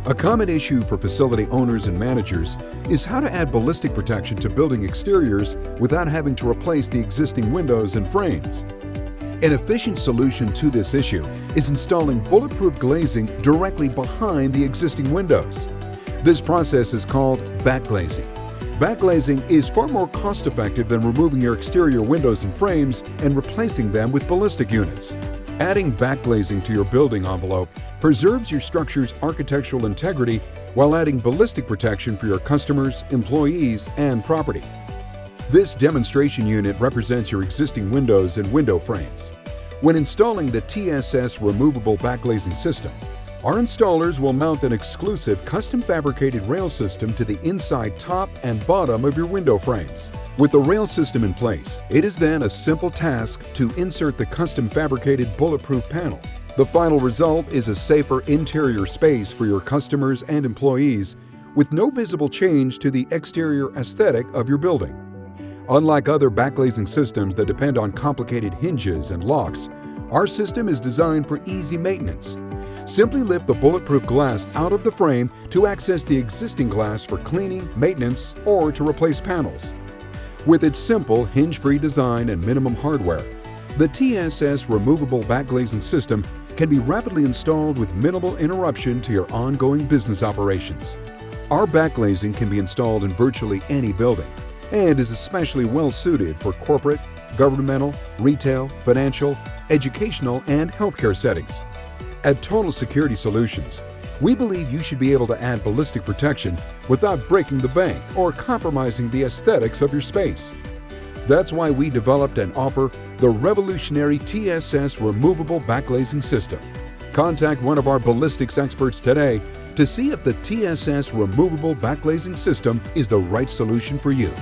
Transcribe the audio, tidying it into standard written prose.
A common issue for facility owners and managers is how to add ballistic protection to building exteriors without having to replace the existing windows and frames. An efficient solution to this issue is installing bulletproof glazing directly behind the existing windows. This process is called backglazing. Backglazing is far more cost-effective than removing your exterior windows and frames and replacing them with ballistic units. Adding backglazing to your building envelope preserves your structure's architectural integrity while adding ballistic protection for your customers, employees, and property. This demonstration unit represents your existing windows and window frames. When installing the TSS Removable Backglazing System, our installers will mount an exclusive custom fabricated rail system to the inside top and bottom of your window frames. With the rail system in place, it is then a simple task to insert the custom fabricated bulletproof panel. The final result is a safer interior space for your customers and employees with no visible change to the exterior aesthetic of your building. Unlike other backglazing systems that depend on complicated hinges and locks, our system is designed for easy maintenance. Simply lift the bulletproof glass out of the frame to access the existing glass for cleaning, maintenance, or to replace panels. With its simple, hinge-free design and minimum hardware, the TSS Removable Backglazing System can be rapidly installed with minimal interruption to your ongoing business operations. Our backglazing can be installed in virtually any building and is especially well suited for corporate, governmental, retail, financial, educational, and healthcare settings. At Total Security Solutions, we believe you should be able to add ballistic protection without breaking the bank or compromising the aesthetics of your space. That's why we developed and offer the revolutionary TSS Removable Backglazing System. Contact one of our ballistics experts today to see if the TSS Removable Backglazing System is the right solution for you.